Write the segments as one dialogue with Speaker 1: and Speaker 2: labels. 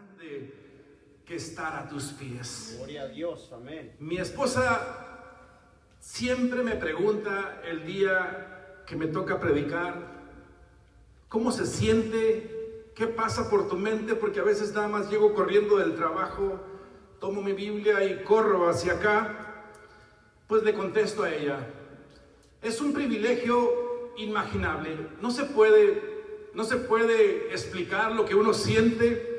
Speaker 1: grande que estar a tus pies.
Speaker 2: Gloria a Dios, amén.
Speaker 1: Mi esposa siempre me pregunta el día que me toca predicar, ¿cómo se siente? ¿Qué pasa por tu mente? Porque a veces nada más llego corriendo del trabajo, tomo mi Biblia y corro hacia acá. Pues le contesto a ella, es un privilegio inimaginable. No se puede explicar lo que uno siente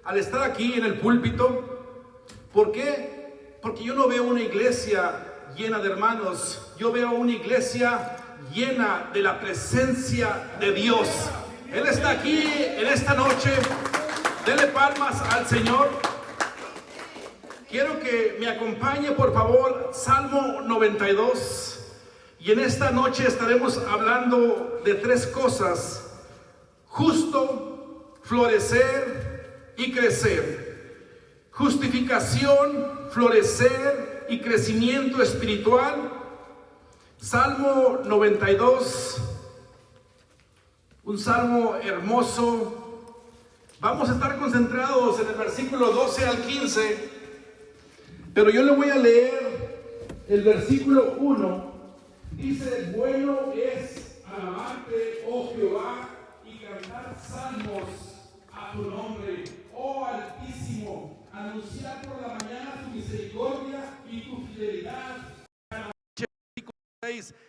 Speaker 1: al estar aquí en el púlpito. ¿Por qué? Porque yo no veo una iglesia llena de hermanos, yo veo una iglesia llena de la presencia de Dios. Él está aquí en esta noche. Dele palmas al Señor. Quiero que me acompañe, por favor, Salmo 92. Y en esta noche estaremos hablando de tres cosas: justo, florecer y crecer. Justificación, florecer y crecimiento espiritual. Salmo 92, un salmo hermoso. Vamos a estar concentrados en el versículo 12 al 15, pero yo le voy a leer el versículo 1. Dice: bueno es alabarte, oh Jehová, y cantar salmos a tu nombre, oh Altísimo, anunciar por la mañana tu misericordia y tu fidelidad.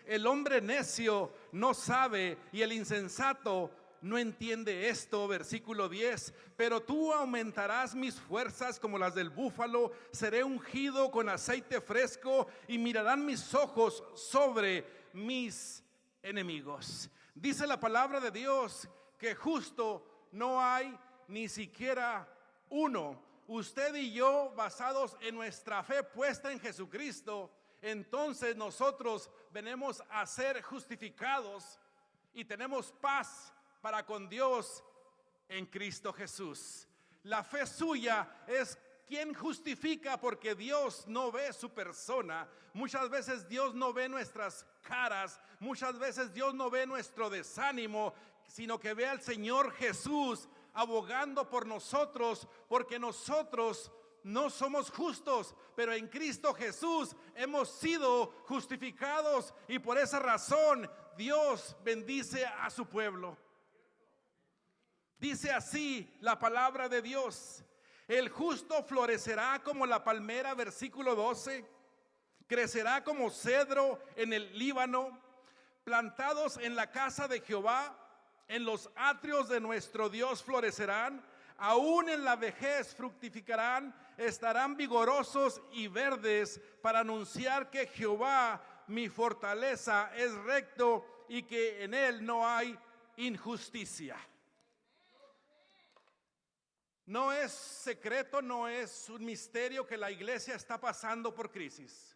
Speaker 1: El hombre necio no sabe y el insensato no entiende esto. Versículo 10: pero tú aumentarás mis fuerzas como las del búfalo, seré ungido con aceite fresco y mirarán mis ojos sobre mis enemigos. Dice la palabra de Dios que justo no hay ni siquiera uno. Usted y yo, basados en nuestra fe puesta en Jesucristo, entonces nosotros venimos a ser justificados y tenemos paz para con Dios en Cristo Jesús. La fe suya es quien justifica, porque Dios no ve su persona. Muchas veces Dios no ve nuestras caras, muchas veces Dios no ve nuestro desánimo, sino que ve al Señor Jesús abogando por nosotros, porque nosotros no somos justos, pero en Cristo Jesús hemos sido justificados, y por esa razón Dios bendice a su pueblo. Dice así la palabra de Dios: el justo florecerá como la palmera, versículo 12, crecerá como cedro en el Líbano, plantados en la casa de Jehová, en los atrios de nuestro Dios florecerán. Aún en la vejez fructificarán, estarán vigorosos y verdes, para anunciar que Jehová, mi fortaleza, es recto y que en él no hay injusticia. No es secreto, no es un misterio que la iglesia está pasando por crisis.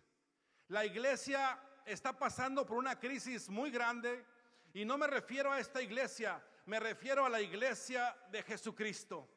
Speaker 1: La iglesia está pasando por una crisis muy grande, y no me refiero a esta iglesia, me refiero a la iglesia de Jesucristo.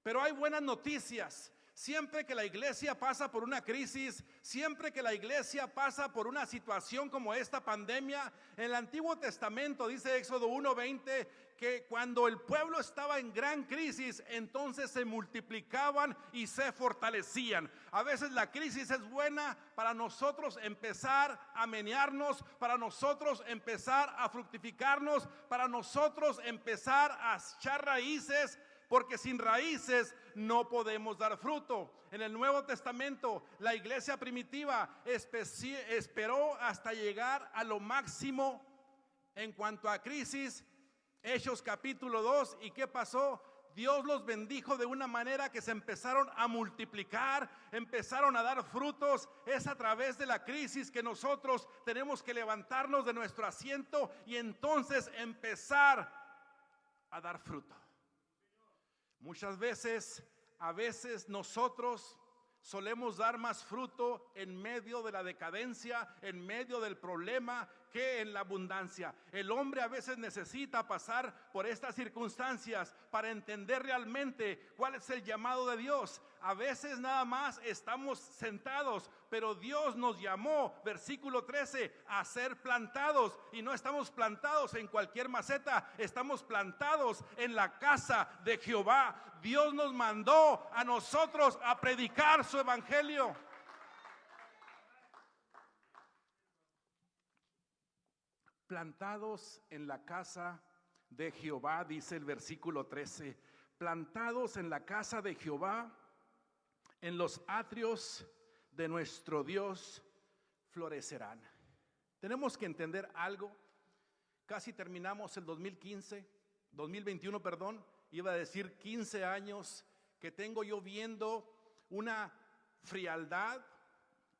Speaker 1: Pero hay buenas noticias. Siempre que la iglesia pasa por una crisis, siempre que la iglesia pasa por una situación como esta pandemia, en el Antiguo Testamento dice Éxodo 1:20 que cuando el pueblo estaba en gran crisis, entonces se multiplicaban y se fortalecían. A veces la crisis es buena para nosotros empezar a menearnos, para nosotros empezar a fructificarnos, para nosotros empezar a echar raíces, porque sin raíces no podemos dar fruto. En el Nuevo Testamento, la iglesia primitiva esperó hasta llegar a lo máximo en cuanto a crisis. Hechos capítulo 2, ¿y qué pasó? Dios los bendijo de una manera que se empezaron a multiplicar, empezaron a dar frutos. Es a través de la crisis que nosotros tenemos que levantarnos de nuestro asiento y entonces empezar a dar fruto. Muchas veces, a veces nosotros solemos dar más fruto en medio de la decadencia, en medio del problema, que en la abundancia. El hombre a veces necesita pasar por estas circunstancias para entender realmente cuál es el llamado de Dios. a veces nada más estamos sentados, pero Dios nos llamó, versículo 13, a ser plantados. Y no estamos plantados en cualquier maceta, estamos plantados en la casa de Jehová. Dios nos mandó a nosotros a predicar su evangelio. Plantados en la casa de Jehová, dice el versículo 13. Plantados en la casa de Jehová, en los atrios de nuestro Dios florecerán. Tenemos que entender algo. Casi terminamos el 2021, perdón. Iba a decir 15 años que tengo yo viendo una frialdad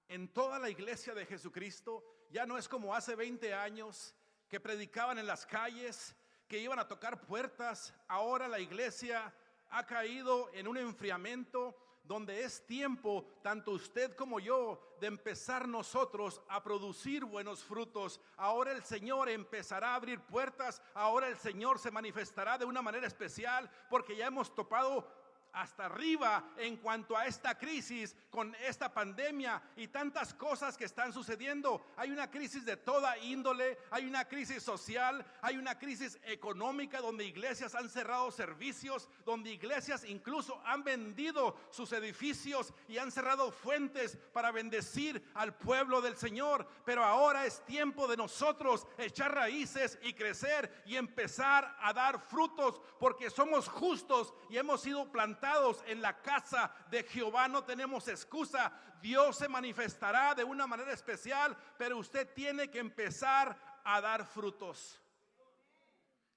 Speaker 1: en toda la iglesia de Jesucristo. Ya no es como hace 20 años que predicaban en las calles, que iban a tocar puertas. Ahora la iglesia ha caído en un enfriamiento donde es tiempo, tanto usted como yo, de empezar nosotros a producir buenos frutos. Ahora el Señor empezará a abrir puertas. Ahora el Señor se manifestará de una manera especial, porque ya hemos topado hasta arriba en cuanto a esta crisis con esta pandemia y tantas cosas que están sucediendo. Hay una crisis de toda índole, hay una crisis social, hay una crisis económica donde iglesias han cerrado servicios, donde iglesias incluso han vendido sus edificios y han cerrado fuentes para bendecir al pueblo del Señor. Pero ahora es tiempo de nosotros echar raíces y crecer y empezar a dar frutos, porque somos justos y hemos sido plantados en la casa de Jehová. No tenemos excusa. Dios se manifestará de una manera especial, pero usted tiene que empezar a dar frutos.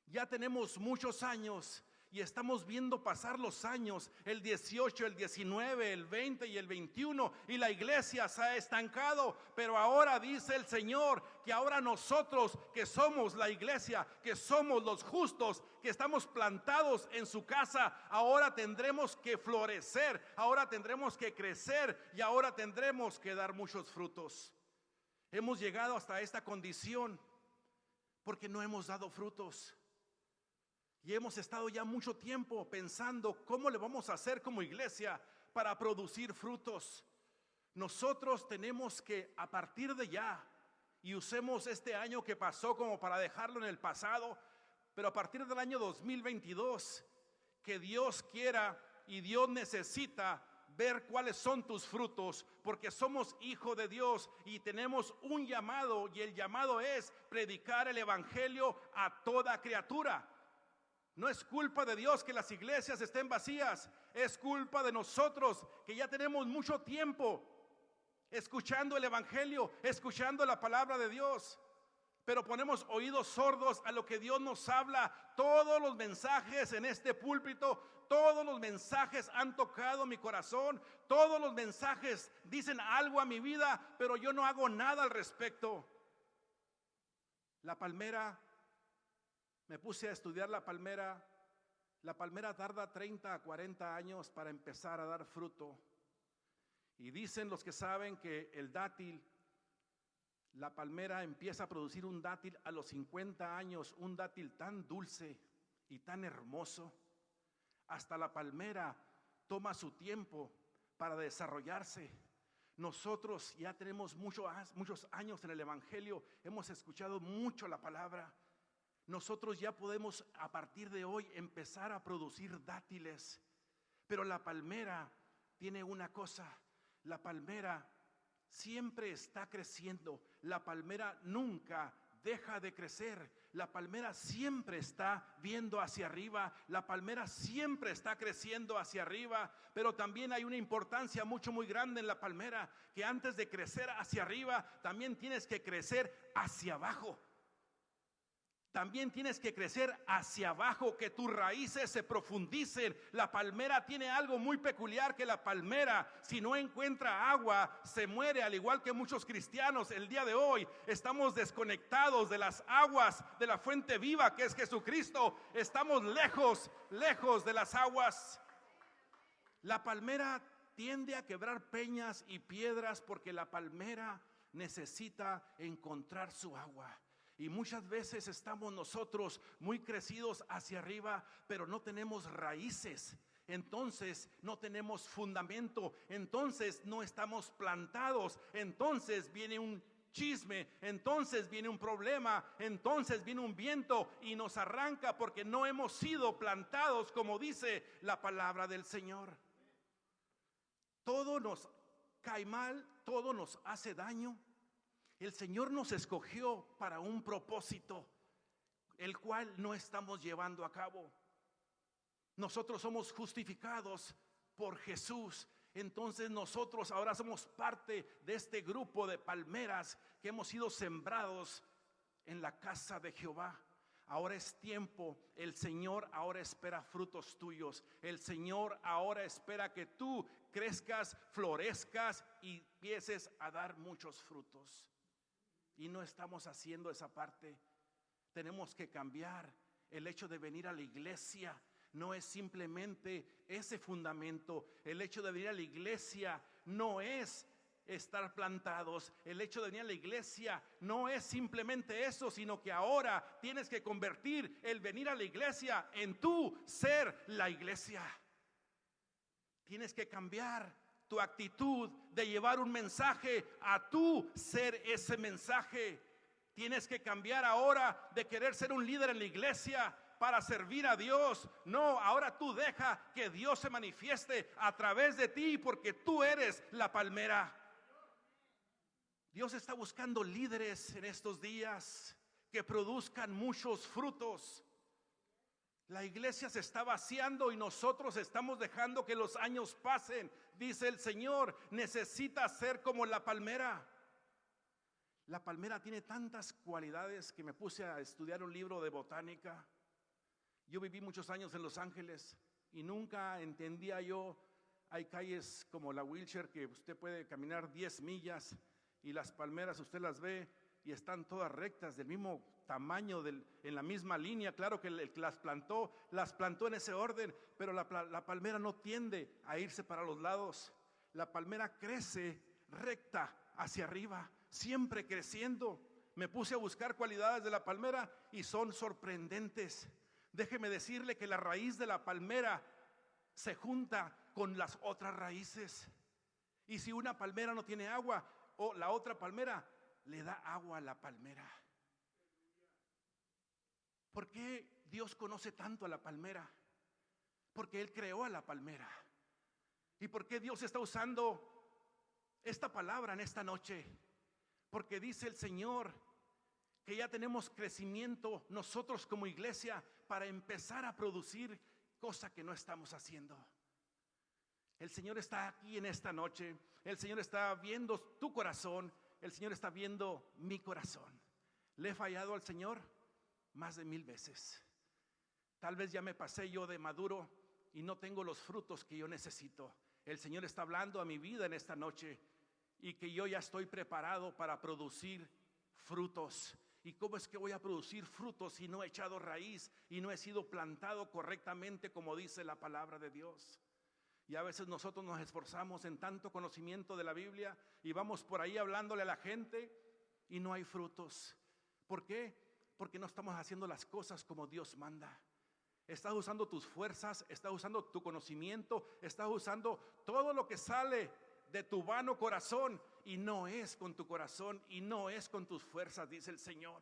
Speaker 1: Ya tenemos muchos años y estamos viendo pasar los años, el 18, el 19, el 20 y el 21, y la iglesia se ha estancado. Pero ahora dice el Señor que ahora nosotros, que somos la iglesia, que somos los justos, que estamos plantados en su casa, ahora tendremos que florecer, ahora tendremos que crecer y ahora tendremos que dar muchos frutos. Hemos llegado hasta esta condición porque no hemos dado frutos. Y hemos estado ya mucho tiempo pensando cómo le vamos a hacer como iglesia para producir frutos. Nosotros tenemos que, a partir de ya, y usemos este año que pasó como para dejarlo en el pasado, pero a partir del año 2022, que Dios quiera y Dios necesita ver cuáles son tus frutos, porque somos hijos de Dios y tenemos un llamado, y el llamado es predicar el evangelio a toda criatura. No es culpa de Dios que las iglesias estén vacías, es culpa de nosotros que ya tenemos mucho tiempo escuchando el evangelio, escuchando la palabra de Dios, pero ponemos oídos sordos a lo que Dios nos habla. Todos los mensajes en este púlpito, todos los mensajes han tocado mi corazón, todos los mensajes dicen algo a mi vida, pero yo no hago nada al respecto. La palmera, me puse a estudiar la palmera. La palmera tarda 30 a 40 años para empezar a dar fruto. Y dicen los que saben que el dátil, la palmera empieza a producir un dátil a los 50 años, un dátil tan dulce y tan hermoso. Hasta la palmera toma su tiempo para desarrollarse. Nosotros ya tenemos muchos años en el evangelio, hemos escuchado mucho la palabra. Nosotros ya podemos a partir de hoy empezar a producir dátiles. Pero la palmera tiene una cosa: la palmera siempre está creciendo. La palmera nunca deja de crecer. La palmera siempre está viendo hacia arriba. La palmera siempre está creciendo hacia arriba. Pero también hay una importancia muy grande en la palmera, que antes de crecer hacia arriba, también tienes que crecer hacia abajo. También tienes que crecer hacia abajo, que tus raíces se profundicen. La palmera tiene algo muy peculiar, que la palmera, si no encuentra agua, se muere, al igual que muchos cristianos el día de hoy. Estamos desconectados de las aguas de la fuente viva, que es Jesucristo. Estamos lejos de las aguas. La palmera tiende a quebrar peñas y piedras porque la palmera necesita encontrar su agua. Y muchas veces estamos nosotros muy crecidos hacia arriba, pero no tenemos raíces entonces no tenemos fundamento, entonces no estamos plantados, entonces viene un chisme, entonces viene un problema, entonces viene un viento y nos arranca porque no hemos sido plantados como dice la palabra del Señor. Todo nos cae mal, todo nos hace daño. El Señor nos escogió para un propósito, el cual no estamos llevando a cabo. Nosotros somos justificados por Jesús. Entonces nosotros ahora somos parte de este grupo de palmeras que hemos sido sembrados en la casa de Jehová. Ahora es tiempo, el Señor ahora espera frutos tuyos. El Señor ahora espera que tú crezcas, florezcas y empieces a dar muchos frutos. Y no estamos haciendo esa parte. Tenemos que cambiar. El hecho de venir a la iglesia no es simplemente ese fundamento. El hecho de venir a la iglesia no es estar plantados. El hecho de venir a la iglesia no es simplemente eso, sino que ahora tienes que convertir el venir a la iglesia en tu ser la iglesia. Tienes que cambiar tu actitud de llevar un mensaje a tu ser ese mensaje. Tienes que cambiar ahora de querer ser un líder en la iglesia para servir a Dios. No, ahora tú deja que Dios se manifieste a través de ti, porque tú eres la palmera. Dios está buscando líderes en estos días que produzcan muchos frutos. La iglesia se está vaciando y nosotros estamos dejando que los años pasen. Dice el Señor, necesita ser como la palmera. La palmera tiene tantas cualidades que me puse a estudiar un libro de botánica. Yo viví muchos años en Los Ángeles y nunca entendía yo. Hay calles como la Wilshire que usted puede caminar 10 millas y las palmeras usted las ve y están todas rectas, del mismo tamaño, en la misma línea. Claro que el que las plantó en ese orden, pero la palmera no tiende a irse para los lados. La palmera crece recta hacia arriba, siempre creciendo. Me puse a buscar cualidades de la palmera y son sorprendentes. Déjeme decirle que la raíz de la palmera se junta con las otras raíces. Y si una palmera no tiene agua, o la otra palmera le da agua a la palmera. ¿Por qué Dios conoce tanto a la palmera? Porque Él creó a la palmera. ¿Y por qué Dios está usando esta palabra en esta noche? Porque dice el Señor que ya tenemos crecimiento nosotros como iglesia para empezar a producir cosa que no estamos haciendo. El Señor está aquí en esta noche. El Señor está viendo tu corazón. El Señor está viendo mi corazón. ¿Le he fallado al Señor? Más de 1000 veces. Tal vez ya me pasé yo de maduro y no tengo los frutos que yo necesito. El Señor está hablando a mi vida en esta noche y que yo ya estoy preparado para producir frutos. ¿Y cómo es que voy a producir frutos si no he echado raíz y no he sido plantado correctamente como dice la palabra de Dios? Y a veces nosotros nos esforzamos en tanto conocimiento de la Biblia y vamos por ahí hablándole a la gente y no hay frutos. ¿Por qué? Porque no estamos haciendo las cosas como Dios manda. Estás usando tus fuerzas, estás usando tu conocimiento, estás usando todo lo que sale de tu vano corazón y no es con tu corazón y no es con tus fuerzas, dice el Señor.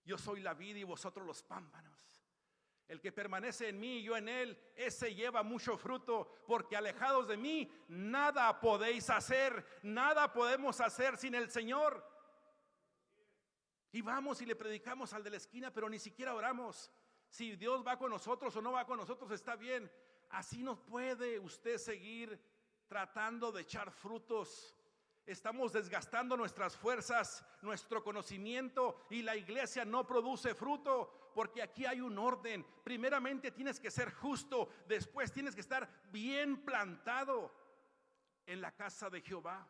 Speaker 1: Yo soy la vid y vosotros los pámpanos. El que permanece en mí y yo en él, ese lleva mucho fruto, porque alejados de mí nada podéis hacer, nada podemos hacer sin el Señor. Y vamos y le predicamos al de la esquina, pero ni siquiera oramos. Si Dios va con nosotros o no va con nosotros, está bien. Así no puede usted seguir tratando de echar frutos. Estamos desgastando nuestras fuerzas, nuestro conocimiento, y la iglesia no produce fruto, porque aquí hay un orden. Primeramente tienes que ser justo, después tienes que estar bien plantado en la casa de Jehová.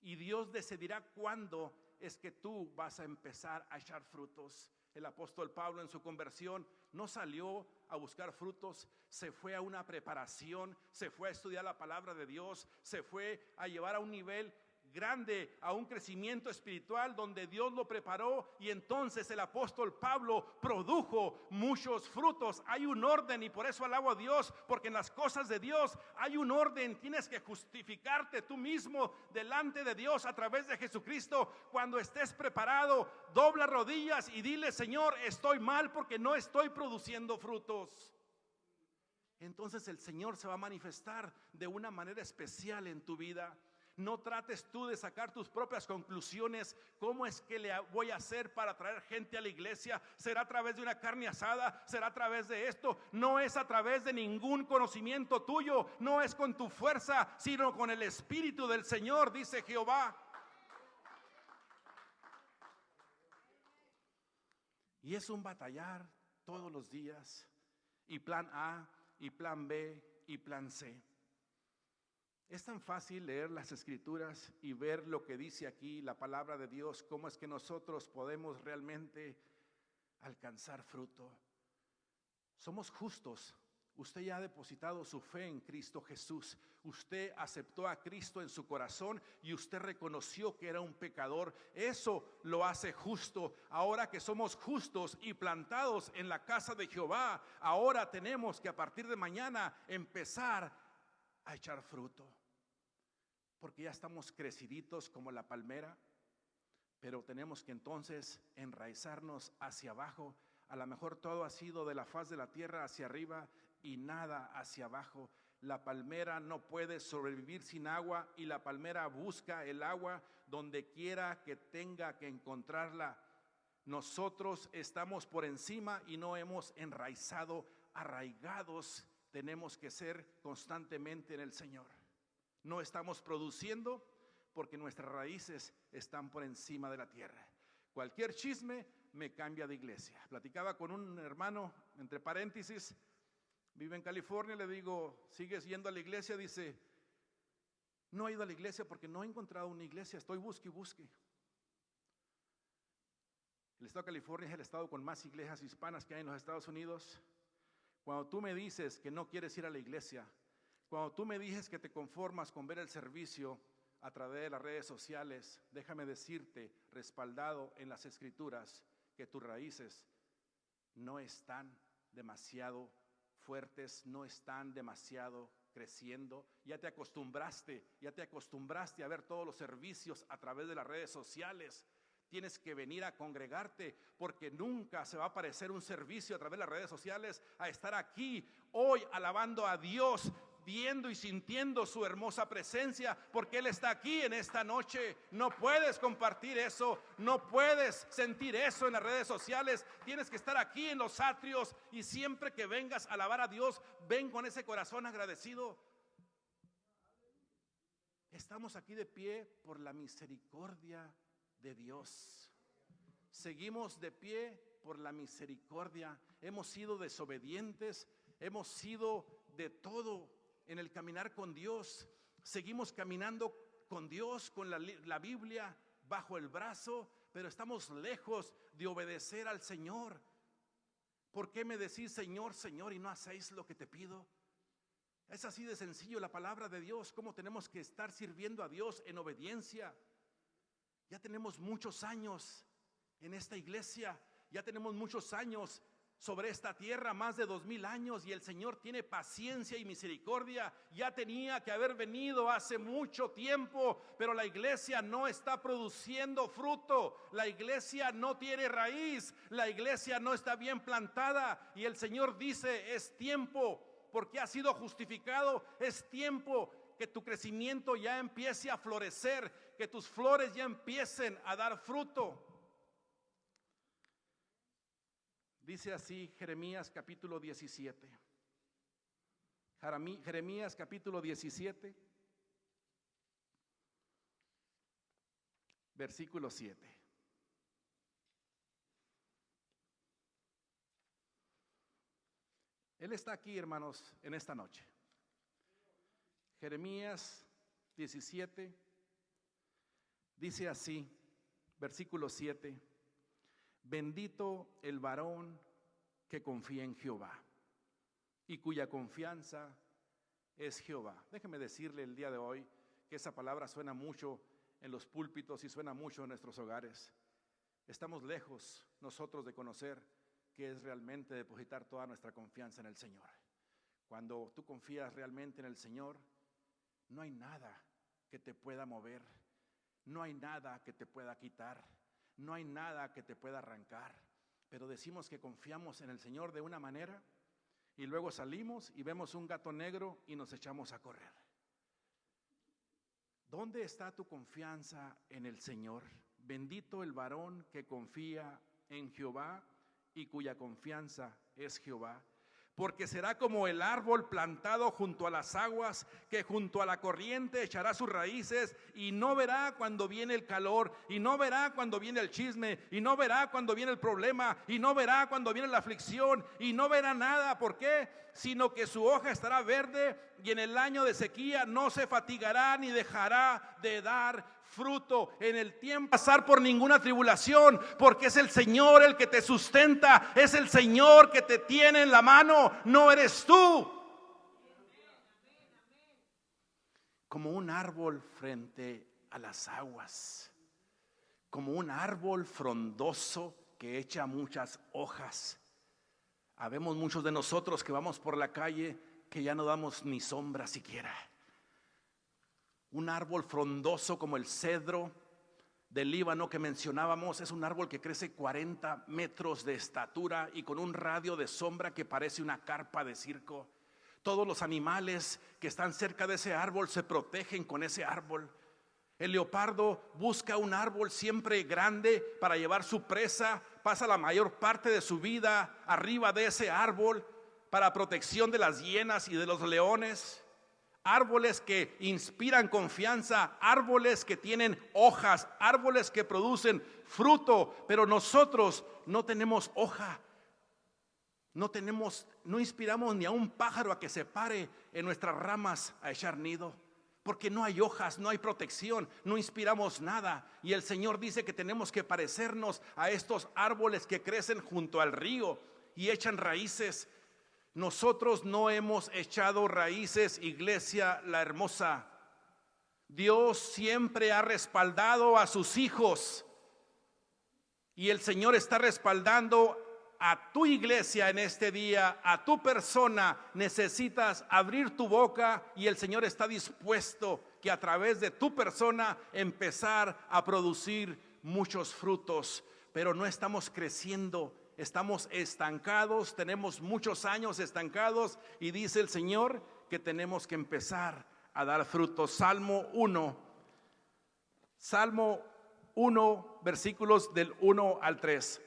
Speaker 1: Y Dios decidirá cuándo es que tú vas a empezar a echar frutos. El apóstol Pablo en su conversión no salió a buscar frutos, se fue a una preparación, se fue a estudiar la palabra de Dios, se fue a llevar a un nivel grande a un crecimiento espiritual donde Dios lo preparó, y entonces el apóstol Pablo produjo muchos frutos. Hay un orden, y por eso alabo a Dios, porque en las cosas de Dios hay un orden. Tienes que justificarte tú mismo delante de Dios a través de Jesucristo. Cuando estés preparado, dobla rodillas y dile: Señor, estoy mal porque no estoy produciendo frutos. Entonces el Señor se va a manifestar de una manera especial en tu vida. No trates tú de sacar tus propias conclusiones. ¿Cómo es que le voy a hacer para traer gente a la iglesia? ¿Será a través de una carne asada? ¿Será a través de esto? No es a través de ningún conocimiento tuyo. No es con tu fuerza, sino con el Espíritu del Señor, dice Jehová. Y es un batallar todos los días. Y plan A, y plan B, y plan C. Es tan fácil leer las escrituras y ver lo que dice aquí la palabra de Dios. ¿Cómo es que nosotros podemos realmente alcanzar fruto? Somos justos. Usted ya ha depositado su fe en Cristo Jesús. Usted aceptó a Cristo en su corazón y usted reconoció que era un pecador. Eso lo hace justo. Ahora que somos justos y plantados en la casa de Jehová, ahora tenemos que a partir de mañana empezar a echar fruto, porque ya estamos creciditos como la palmera, pero tenemos que entonces enraizarnos hacia abajo. A lo mejor todo ha sido de la faz de la tierra hacia arriba y nada hacia abajo. La palmera no puede sobrevivir sin agua, y la palmera busca el agua donde quiera que tenga que encontrarla. Nosotros estamos por encima y no hemos enraizado, arraigados. Tenemos que ser constantemente en el Señor. No estamos produciendo porque nuestras raíces están por encima de la tierra. Cualquier chisme me cambia de iglesia. Platicaba con un hermano, entre paréntesis, vive en California. Le digo: ¿sigues yendo a la iglesia? Dice: no he ido a la iglesia porque no he encontrado una iglesia, estoy busque y busque. El estado de California es el estado con más iglesias hispanas que hay en los Estados Unidos. Cuando tú me dices que no quieres ir a la iglesia, cuando tú me dices que te conformas con ver el servicio a través de las redes sociales, déjame decirte, respaldado en las escrituras, que tus raíces no están demasiado fuertes, no están demasiado creciendo. Ya te acostumbraste a ver todos los servicios a través de las redes sociales. Tienes que venir a congregarte, porque nunca se va a parecer un servicio a través de las redes sociales a estar aquí hoy alabando a Dios, viendo y sintiendo su hermosa presencia, porque Él está aquí en esta noche. No puedes compartir eso, no puedes sentir eso en las redes sociales. Tienes que estar aquí en los atrios, y siempre que vengas a alabar a Dios, ven con ese corazón agradecido. Estamos aquí de pie por la misericordia de Dios. Seguimos de pie por la misericordia. Hemos sido desobedientes, hemos sido de todo en el caminar con Dios. Seguimos caminando con Dios, con la Biblia bajo el brazo, pero estamos lejos de obedecer al Señor. ¿Por qué me decís Señor, Señor, y no hacéis lo que te pido? Es así de sencillo la palabra de Dios, cómo tenemos que estar sirviendo a Dios en obediencia. Ya tenemos muchos años en esta iglesia, ya tenemos muchos años sobre esta tierra, más de 2000 años, y el Señor tiene paciencia y misericordia. Ya tenía que haber venido hace mucho tiempo, pero la iglesia no está produciendo fruto, la iglesia no tiene raíz, la iglesia no está bien plantada, y el Señor dice: es tiempo, porque has sido justificado, es tiempo que tu crecimiento ya empiece a florecer, que tus flores ya empiecen a dar fruto. Dice así Jeremías capítulo 17. Jeremías capítulo 17, versículo 7. Él está aquí, hermanos, en esta noche. Jeremías 17 dice así, versículo 7: bendito el varón que confía en Jehová y cuya confianza es Jehová. Déjeme decirle el día de hoy que esa palabra suena mucho en los púlpitos y suena mucho en nuestros hogares. Estamos lejos nosotros de conocer qué es realmente depositar toda nuestra confianza en el Señor. Cuando tú confías realmente en el Señor, no hay nada que te pueda mover, no hay nada que te pueda quitar, no hay nada que te pueda arrancar. Pero decimos que confiamos en el Señor de una manera y luego salimos y vemos un gato negro y nos echamos a correr. ¿Dónde está tu confianza en el Señor? Bendito el varón que confía en Jehová y cuya confianza es Jehová. Porque será como el árbol plantado junto a las aguas, que junto a la corriente echará sus raíces, y no verá cuando viene el calor, y no verá cuando viene el chisme, y no verá cuando viene el problema, y no verá cuando viene la aflicción, y no verá nada. ¿Por qué? Sino que su hoja estará verde, y en el año de sequía no se fatigará ni dejará de dar fruto. En el tiempo pasar por ninguna tribulación, porque es el Señor el que te sustenta, es el Señor que te tiene en la mano, no eres tú. Como un árbol frente a las aguas, como un árbol frondoso que echa muchas hojas. Habemos muchos de nosotros que vamos por la calle que ya no damos ni sombra siquiera. Un árbol frondoso como el cedro del Líbano que mencionábamos, es un árbol que crece 40 metros de estatura y con un radio de sombra que parece una carpa de circo. Todos los animales que están cerca de ese árbol se protegen con ese árbol. El leopardo busca un árbol siempre grande para llevar su presa, pasa la mayor parte de su vida arriba de ese árbol para protección de las hienas y de los leones. Árboles que inspiran confianza, árboles que tienen hojas, árboles que producen fruto, pero nosotros no tenemos hoja, no inspiramos ni a un pájaro a que se pare en nuestras ramas a echar nido, porque no hay hojas, no hay protección, no inspiramos nada. Y el Señor dice que tenemos que parecernos a estos árboles que crecen junto al río y echan raíces. Nosotros no hemos echado raíces, iglesia la hermosa. Dios siempre ha respaldado a sus hijos y el Señor está respaldando a tu iglesia en este día, a tu persona. Necesitas abrir tu boca y el Señor está dispuesto que a través de tu persona empezar a producir muchos frutos, pero no estamos creciendo. Estamos estancados, tenemos muchos años estancados y dice el Señor que tenemos que empezar a dar frutos. Salmo 1, versículos del 1 al 3.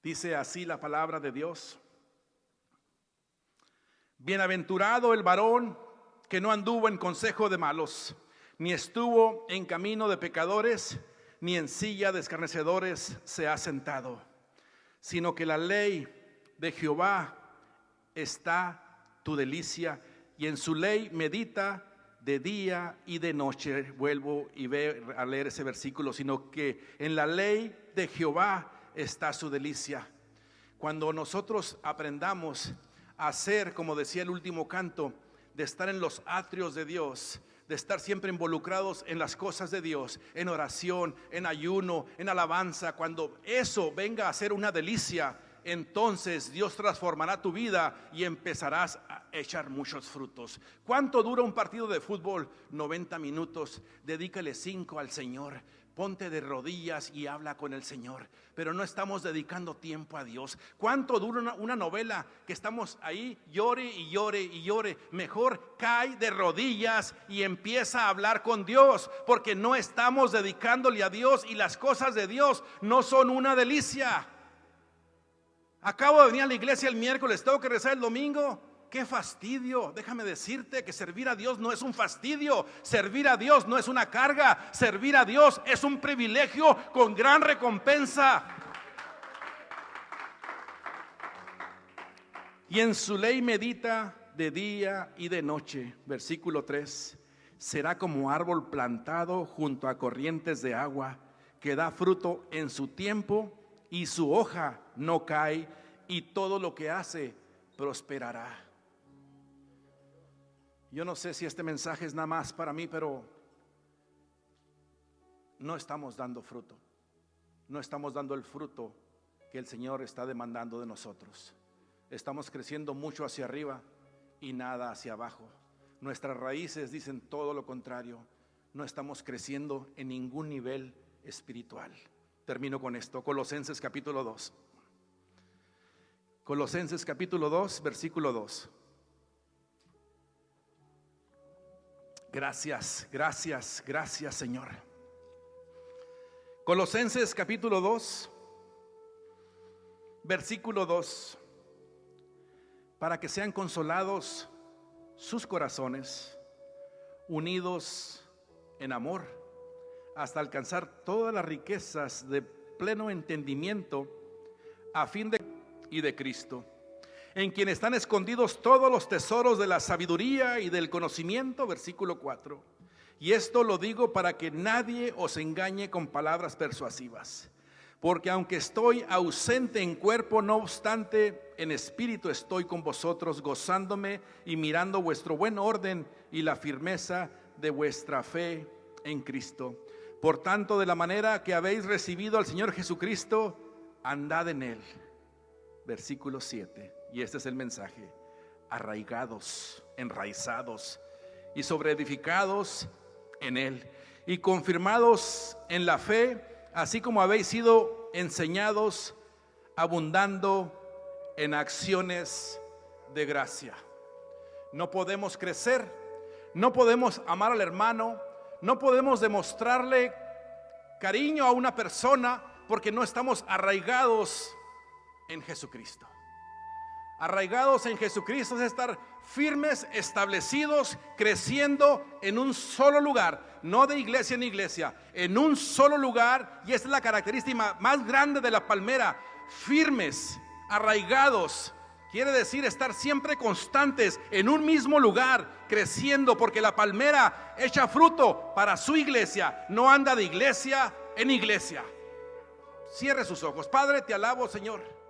Speaker 1: Dice así la palabra de Dios: Bienaventurado el varón que no anduvo en consejo de malos, ni estuvo en camino de pecadores, ni en silla de escarnecedores se ha sentado, sino que la ley de Jehová está tu delicia, y en su ley medita de día y de noche. Vuelvo y ve a leer ese versículo, sino que en la ley de Jehová está su delicia. Cuando nosotros aprendamos a ser, como decía el último canto, de estar en los atrios de Dios, de estar siempre involucrados en las cosas de Dios, en oración, en ayuno, en alabanza, cuando eso venga a ser una delicia, entonces Dios transformará tu vida y empezarás a echar muchos frutos. ¿Cuánto dura un partido de fútbol? 90 minutos. Dedícale 5 al Señor. Ponte de rodillas y habla con el Señor. Pero no estamos dedicando tiempo a Dios. ¿Cuánto dura una novela que estamos ahí llore y llore y llore? Mejor cae de rodillas y empieza a hablar con Dios, porque no estamos dedicándole a Dios y las cosas de Dios no son una delicia. Acabo de venir a la iglesia el miércoles, tengo que rezar el domingo. ¡Qué fastidio! Déjame decirte que servir a Dios no es un fastidio, servir a Dios no es una carga, servir a Dios es un privilegio con gran recompensa. Y en su ley medita de día y de noche. Versículo 3: será como árbol plantado junto a corrientes de agua, que da fruto en su tiempo y su hoja no cae, y todo lo que hace prosperará. Yo no sé si este mensaje es nada más para mí, pero no estamos dando fruto. No estamos dando el fruto que el Señor está demandando de nosotros. Estamos creciendo mucho hacia arriba y nada hacia abajo. Nuestras raíces dicen todo lo contrario. No estamos creciendo en ningún nivel espiritual. Termino con esto. Colosenses capítulo 2. Colosenses capítulo 2, versículo 2. Gracias, gracias, gracias, Señor. Colosenses capítulo 2, versículo 2. Para que sean consolados sus corazones, unidos en amor, hasta alcanzar todas las riquezas de pleno entendimiento, a fin de Cristo, en quien están escondidos todos los tesoros de la sabiduría y del conocimiento. Versículo 4. Y esto lo digo para que nadie os engañe con palabras persuasivas, porque aunque estoy ausente en cuerpo, no obstante en espíritu estoy con vosotros, gozándome y mirando vuestro buen orden y la firmeza de vuestra fe en Cristo. Por tanto, de la manera que habéis recibido al Señor Jesucristo, andad en Él. Versículo 7, y este es el mensaje: arraigados, enraizados y sobreedificados en Él, y confirmados en la fe, así como habéis sido enseñados, abundando en acciones de gracia. No podemos crecer, no podemos amar al hermano, no podemos demostrarle cariño a una persona porque no estamos arraigados en Jesucristo. Arraigados en Jesucristo es estar firmes, establecidos, creciendo en un solo lugar, no de iglesia en iglesia, en un solo lugar. Y esta es la característica más grande de la palmera: firmes, arraigados. Quiere decir estar siempre constantes en un mismo lugar, creciendo, porque la palmera echa fruto para su iglesia, no anda de iglesia en iglesia. Cierre sus ojos. Padre, te alabo, Señor.